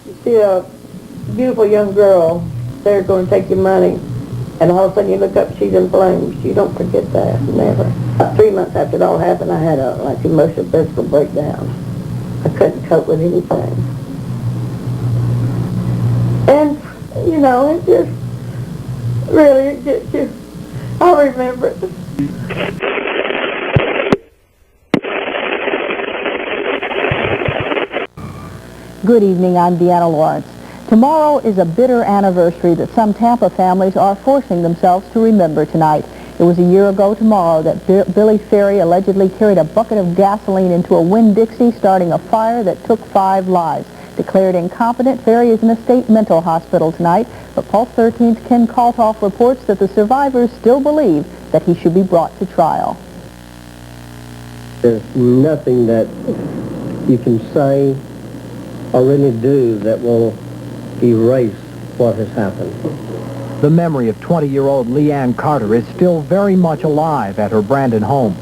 You see a beautiful young girl, they're going to take your money, and all of a sudden you look up, she's in flames. You don't forget that, never. About 3 months after it all happened, I had a emotional physical breakdown. I couldn't cope with anything. And, you know, it just, really, it gets you. I'll remember it. Good evening, I'm Deanna Lawrence. Tomorrow is a bitter anniversary that some Tampa families are forcing themselves to remember tonight. It was a year ago tomorrow that Billy Ferry allegedly carried a bucket of gasoline into a Winn-Dixie, starting a fire that took 5 lives. Declared incompetent, Ferry is in a state mental hospital tonight, but Pulse 13's Ken Kalthoff reports that the survivors still believe that he should be brought to trial. There's nothing that you can say or really do that will erase what has happened. The memory of 20-year-old Leanne Carter is still very much alive at her Brandon home.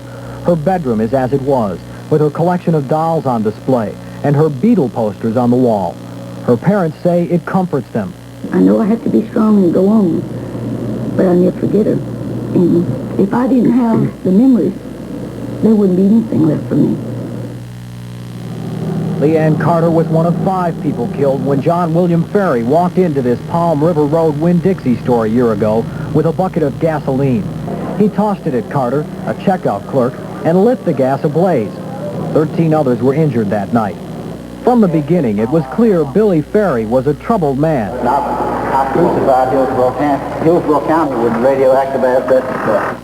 Her bedroom is as it was, with her collection of dolls on display and her Beatle posters on the wall. Her parents say it comforts them. I know I have to be strong and go on, but I'll never forget her. And if I didn't have the memories, there wouldn't be anything left for me. Leanne Carter was one of 5 people killed when John William Ferry walked into this Palm River Road Winn-Dixie store a year ago with a bucket of gasoline. He tossed it at Carter, a checkout clerk, and lit the gas ablaze. 13 others were injured that night. From the beginning, it was clear Billy Ferry was a troubled man. I crucified Hillsborough County with radioactive asbestos.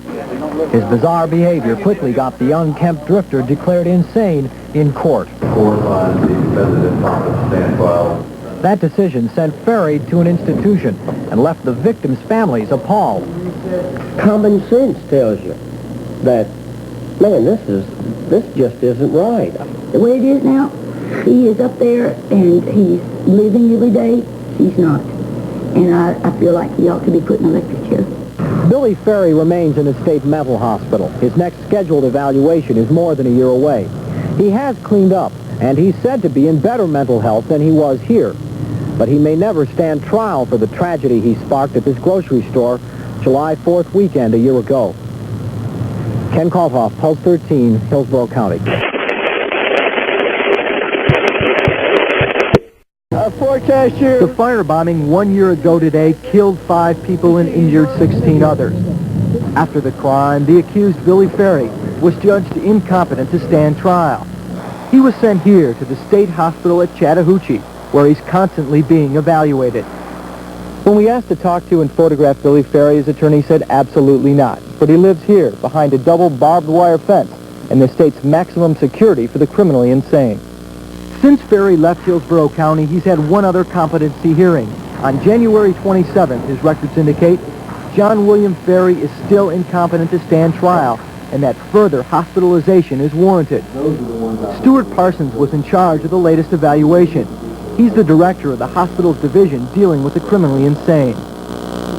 His bizarre behavior quickly got the unkempt drifter declared insane in court. That decision sent Ferry to an institution and left the victims' families appalled. Common sense tells you that, man, this just isn't right. The way it is now, he is up there and he's living every day. He's not. And I feel like he ought to be put in an electric chair. Billy Ferry remains in a state mental hospital. His next scheduled evaluation is more than a year away. He has cleaned up, and he's said to be in better mental health than he was here. But he may never stand trial for the tragedy he sparked at this grocery store July 4th weekend a year ago. Ken Kalthoff, Pulse 13, Hillsborough County. The firebombing 1 year ago today killed 5 people and injured 16 others. After the crime, the accused Billy Ferry was judged incompetent to stand trial. He was sent here to the state hospital at Chattahoochee, where he's constantly being evaluated. When we asked to talk to and photograph Billy Ferry, his attorney said absolutely not. But he lives here behind a double barbed wire fence and the state's maximum security for the criminally insane. Since Ferry left Hillsborough County, he's had one other competency hearing. On January 27th, his records indicate John William Ferry is still incompetent to stand trial and that further hospitalization is warranted. Stuart Parsons was in charge of the latest evaluation. He's the director of the hospital's division dealing with the criminally insane.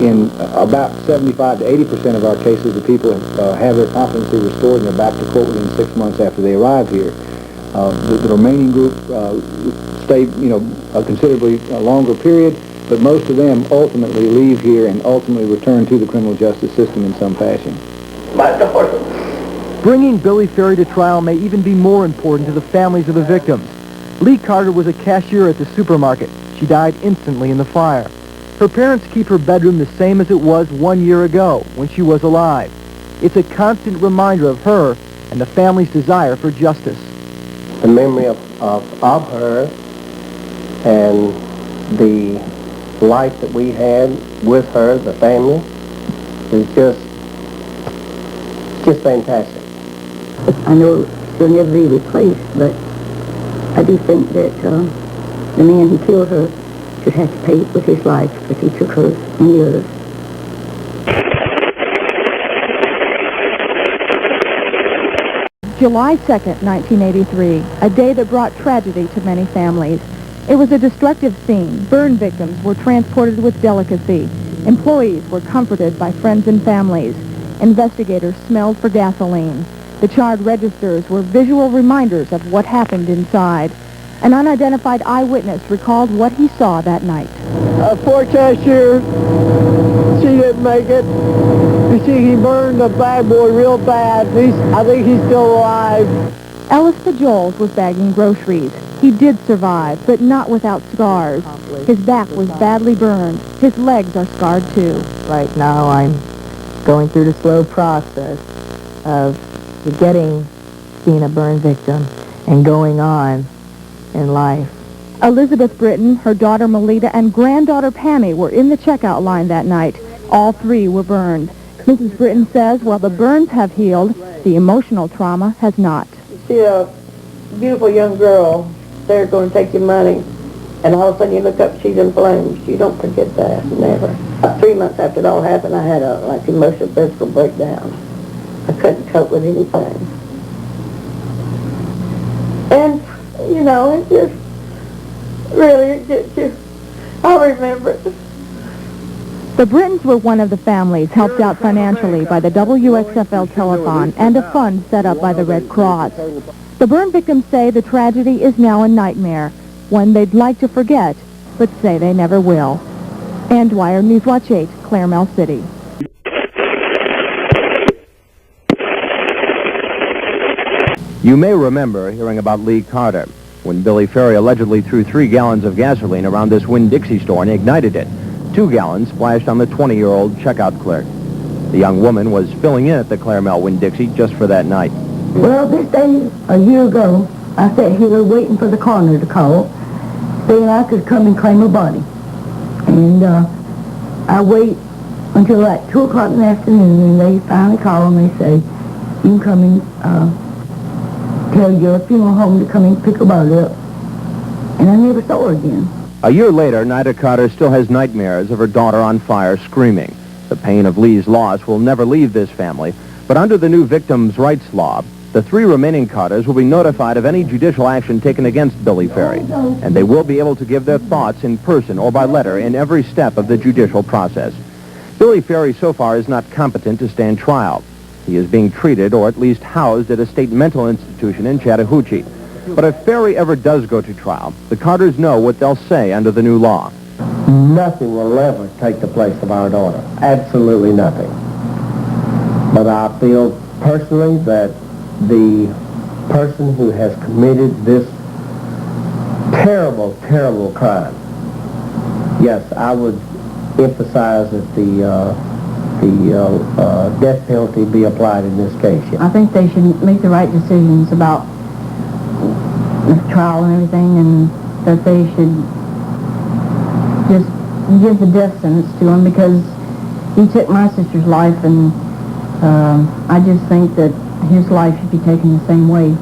In about 75 to 80% of our cases, the people have their competency restored and they're back to court within 6 months after they arrive here. The remaining group stay, a considerably longer period, but most of them ultimately leave here and ultimately return to the criminal justice system in some fashion. Bringing Billy Ferry to trial may even be more important to the families of the victims. Lee Carter was a cashier at the supermarket. She died instantly in the fire. Her parents keep her bedroom the same as it was 1 year ago when she was alive. It's a constant reminder of her and the family's desire for justice. The memory of her and the life that we had with her, the family, is just fantastic. I know she'll never be replaced, but I do think that the man who killed her should have to pay with his life because he took her and the others. July 2nd, 1983, a day that brought tragedy to many families. It was a destructive scene. Burn victims were transported with delicacy. Employees were comforted by friends and families. Investigators smelled for gasoline. The charred registers were visual reminders of what happened inside. An unidentified eyewitness recalled what he saw that night. Poor cashier, she didn't make it. You see, he burned the bad boy real bad. I think he's still alive. Ellis Jones was bagging groceries. He did survive, but not without scars. His back was badly burned. His legs are scarred too. Right now I'm going through the slow process of being a burn victim and going on in life. Elizabeth Britton, her daughter Melita, and granddaughter Pammy were in the checkout line that night. All three were burned. Mrs. Britton says while the burns have healed, the emotional trauma has not. You see a beautiful young girl, they're going to take your money, and all of a sudden you look up, she's in flames. You don't forget that, never. About 3 months after it all happened, I had a emotional physical breakdown. I couldn't cope with anything. And, you know, it just, really, it gets you. I remember it. The Brittons were one of the families helped out financially by the WXFL telethon and a fund set up by the Red Cross. The burn victims say the tragedy is now a nightmare, one they'd like to forget, but say they never will. Ann Dwyer, Newswatch 8, Claremelle City. You may remember hearing about Lee Carter when Billy Ferry allegedly threw 3 gallons of gasoline around this Winn-Dixie store and ignited it. 2 gallons splashed on the 20-year-old checkout clerk. The young woman was filling in at the Claremelle Winn-Dixie just for that night. Well, this day, a year ago, I sat here waiting for the coroner to call, saying I could come and claim a body. And I wait until like 2 o'clock in the afternoon, and they finally call and they say, you can come and tell your funeral home to come and pick her body up. And I never saw her again. A year later, Nida Carter still has nightmares of her daughter on fire screaming. The pain of Lee's loss will never leave this family, but under the new victims' rights law, the 3 remaining Carters will be notified of any judicial action taken against Billy Ferry, and they will be able to give their thoughts in person or by letter in every step of the judicial process. Billy Ferry so far is not competent to stand trial. He is being treated or at least housed at a state mental institution in Chattahoochee. But if Ferry ever does go to trial, the Carters know what they'll say under the new law. Nothing will ever take the place of our daughter. Absolutely nothing. But I feel personally that the person who has committed this terrible, terrible crime, yes, I would emphasize that the death penalty be applied in this case. Yes. I think they should make the right decisions about the trial and everything, and that they should just give the death sentence to him because he took my sister's life, and I just think that his life should be taken the same way.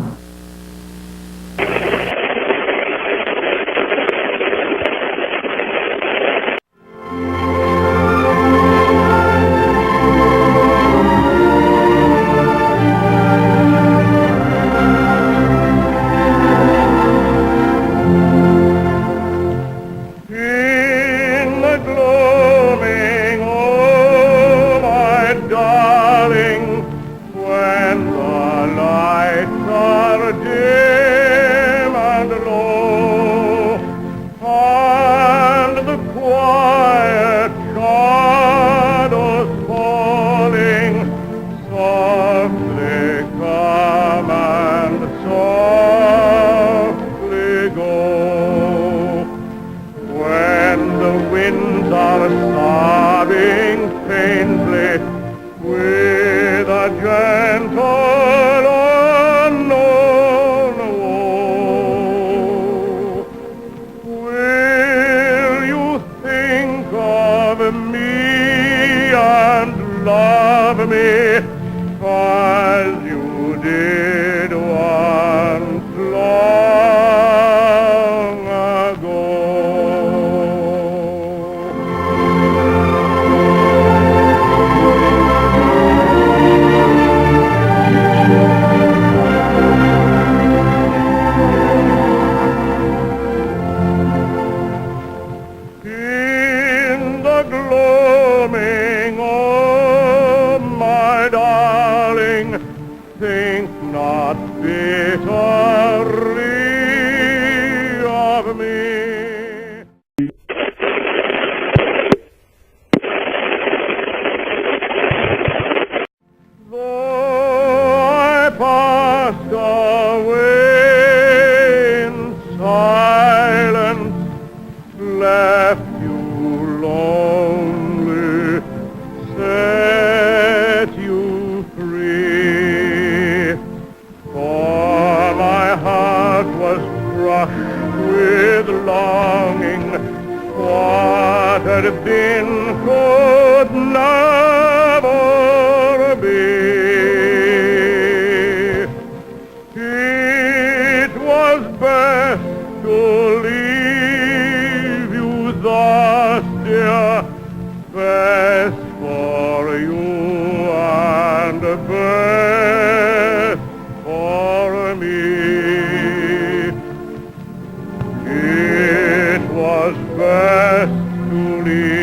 It was best to leave